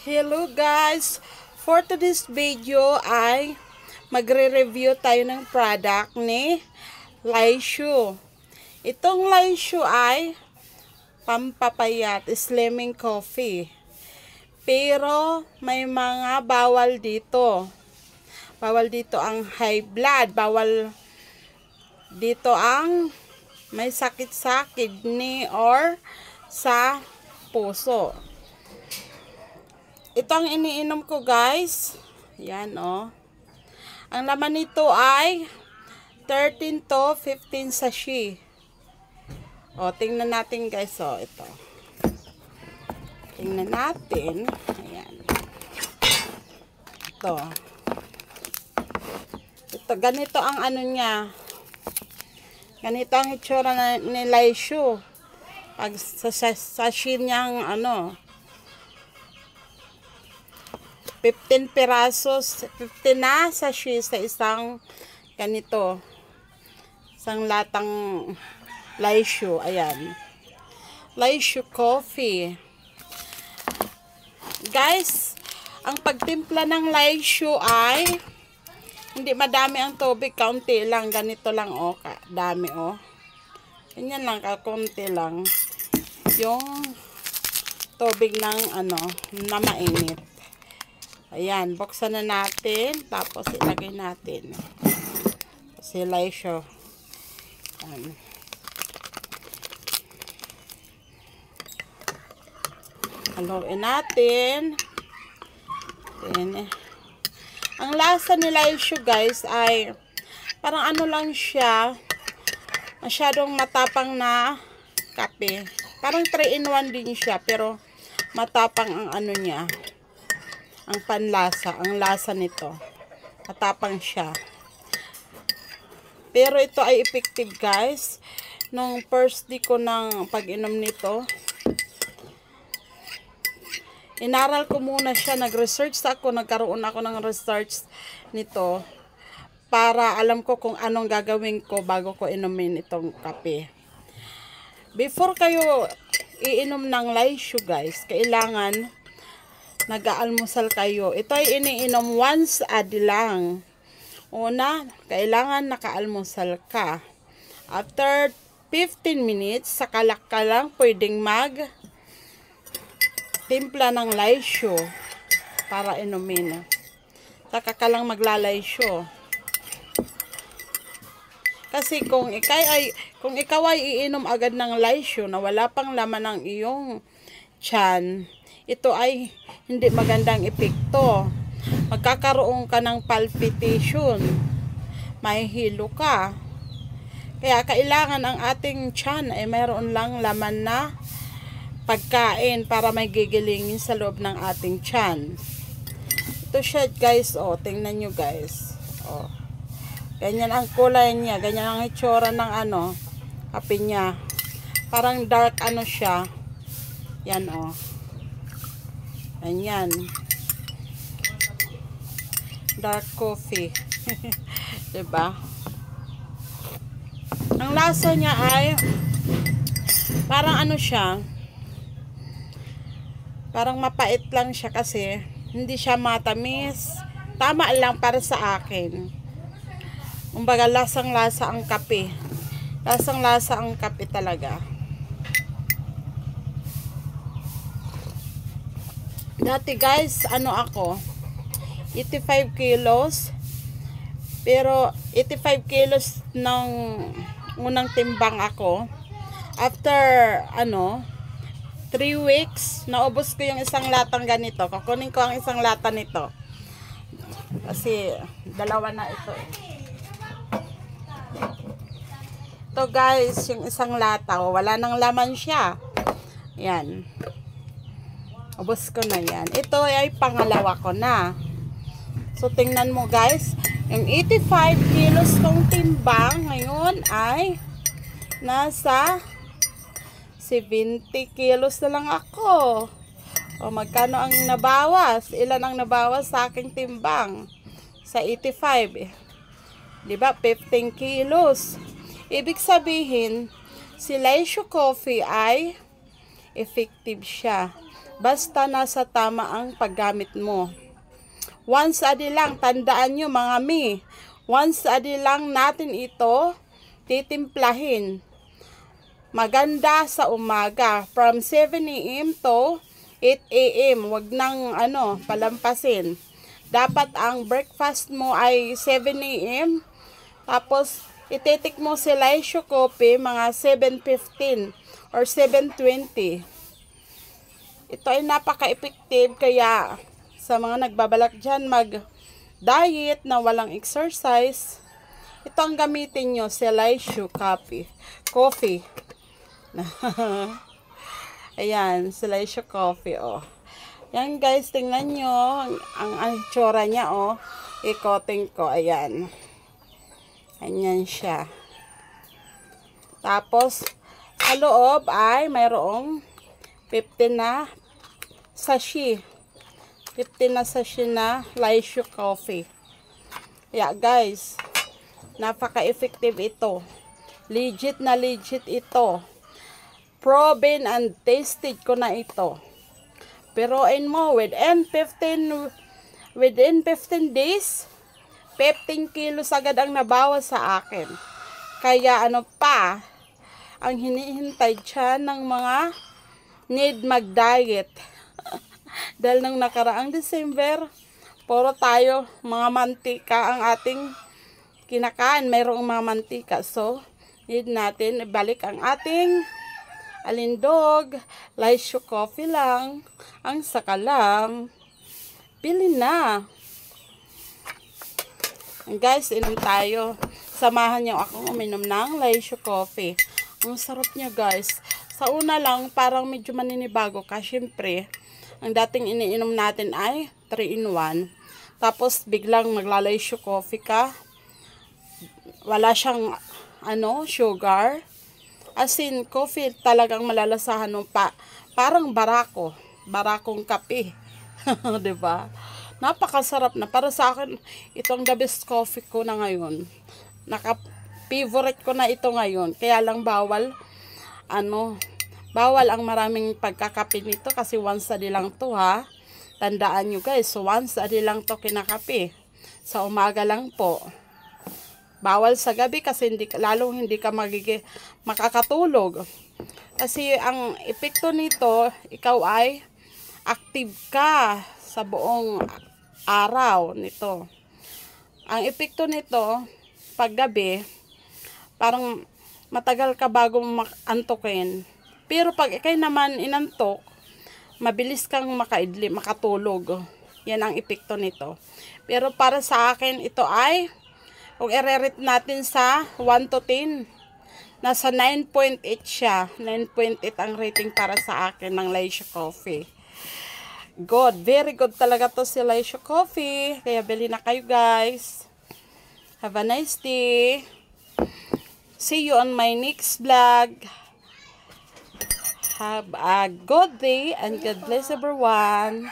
Hello guys! For today's video ay magre-review tayo ng product ni Laishu. Itong Laishu ay pampapayat, slimming coffee. Pero may mga bawal dito. Bawal dito ang high blood. Bawal dito ang may sakit sa kidney or sa puso. Ito ang iniinom ko guys. Yan oh. Ang laman nito ay 13 to 15 sachet. O, tingnan natin guys. O, ito. Tingnan natin. Ayan. Ito. Ito, ganito ang ano niya. Ganito ang itsura ni Laishu. Pag sa sachet niyang ano, 15 pirasos, 15 na sachet sa isang ganito. Isang latang Laishu. Ayan. Laishu coffee. Guys, ang pagtimpla ng Laishu ay hindi madami ang tubig, kaunti lang, ganito lang oh, dami oh. Ganyan lang, kaunti lang yung tubig ng ano, na mainit. Ayan, buksan na natin, tapos ilagay natin si Laishu. Haluin natin. Ayan. Ang lasa ni Laishu guys ay parang ano lang siya, masyadong matapang na kape. Parang 3-in-1 din siya, pero matapang ang ano niya, ang panlasa, ang lasa nito. Matapang siya. Pero ito ay effective guys. Nung first day ko ng pag-inom nito, inaral ko muna siya, nag-research ako, nagkaroon ako ng research nito para alam ko kung anong gagawin ko bago ko inumin itong kape. Before kayo iinom ng Laishu guys, kailangan nag-aalmusal kayo. Ito ay iniinom once a day lang. Una, kailangan nakaalmusal ka. After 15 minutes, saka ka lang pwedeng timpla ng Laishu para inumin. Saka ka lang magla-Laishu. Kasi kung ikaw ay iinom agad ng Laishu na wala pang laman ng iyong tiyan, ito ay hindi magandang epekto. Magkakaroon ka ng palpitation. Mahihilo ka. Kaya kailangan ang ating tiyan ay mayroon lang laman na pagkain para may gigilingin sa loob ng ating tiyan. Ito siya guys, oh, tingnan nyo guys. Oh. Ganyan ang kulay niya, ganyan ang itsura ng ano, kape niya. Parang dark ano siya. Yan oh. Ganyan. Dark coffee. Diba? Ang lasa niya ay parang ano siya, parang mapait lang siya kasi hindi siya matamis. Tama lang para sa akin. Kumbaga lasang-lasa ang kape. Lasang-lasa ang kape talaga. Dati guys, ano ako, 85 kilos. Pero 85 kilos nung unang timbang ako. After ano, 3 weeks, naubos ko yung isang latang ganito. Kukunin ko ang isang lata nito. Kasi dalawa na ito eh. Ito guys, yung isang lata. Wala nang laman siya. Yan. Ubos ko na yan. Ito ay pangalawa ko na. So tingnan mo guys, yung 85 kilos kong timbang ngayon ay nasa 70 kilos na lang ako. O magkano ang nabawas? Ilan ang nabawas sa aking timbang? Sa 85. Diba? 15 kilos. Ibig sabihin, si Laishu Coffee ay effective siya. Basta nasa tama ang paggamit mo. Once a day lang, tandaan nyo mga mi. Once a day lang natin ito titimplahin. Maganda sa umaga. From 7 a.m. to 8 a.m. Huwag nang palampasin. Dapat ang breakfast mo ay 7 a.m. Tapos, itetik mo si Laisyo Coffee mga 7:15 or 7:20. Ito ay napaka-effective kaya sa mga nagbabalak dyan mag-diet na walang exercise, ito ang gamitin nyo, si Laisyo Coffee. Ayan, si Laisyo Coffee, oh. Yan guys, tingnan nyo ang itsura niya, oh. Ikoting ko, ayan. Ayan siya. Tapos, sa loob ay mayroong 15 na sachet. 15 na sachet na Laisyo Coffee. Yeah, guys, napaka-effective ito. Legit na legit ito. Proven and tasted ko na ito. Peruin mo within 15 days, 15 kilos agad ang nabawas sa akin. Kaya ano pa ang hinihintay dyan ng mga need mag-diet. Dahil nung nakaraang December, puro tayo mga mantika ang ating kinakain. Mayroong mga mantika. So, need natin ibalik ang ating alindog. Laisyo Coffee lang ang sakalam. Pili na. And guys, inom tayo. Samahan niyo akong uminom ng Laisyo Coffee. Ang sarap niya guys. Sa una lang, parang medyo maninibago ka. Siyempre, ang dating iniinom natin ay 3-in-1. Tapos, biglang magla-Laisyo Coffee ka. Wala siyang, sugar. As in, coffee talagang malalasahan ng parang barakong kape. Diba? Napakasarap na. Para sa akin, itong the best coffee ko na ngayon. Favorite ko na ito ngayon. Kaya lang bawal ang maraming pagkakape nito kasi once a day lang to ha. Tandaan nyo guys, so once a day lang to kinakape. Sa umaga lang po. Bawal sa gabi kasi hindi ka makakatulog. Kasi ang epekto nito, ikaw ay active ka sa buong araw nito. Ang epekto nito, pag gabi, parang matagal ka bago antukin. Pero pag ikay naman inantok, mabilis kang makatulog. Yan ang epekto nito. Pero para sa akin, ito ay kung i-rate natin sa 1 to 10, nasa 9.8 siya. 9.8 ang rating para sa akin ng Laisyo Coffee. Good. Very good talaga to si Laisyo Coffee. Kaya bili na kayo guys. Have a nice day. See you on my next vlog. Have a good day and God bless everyone.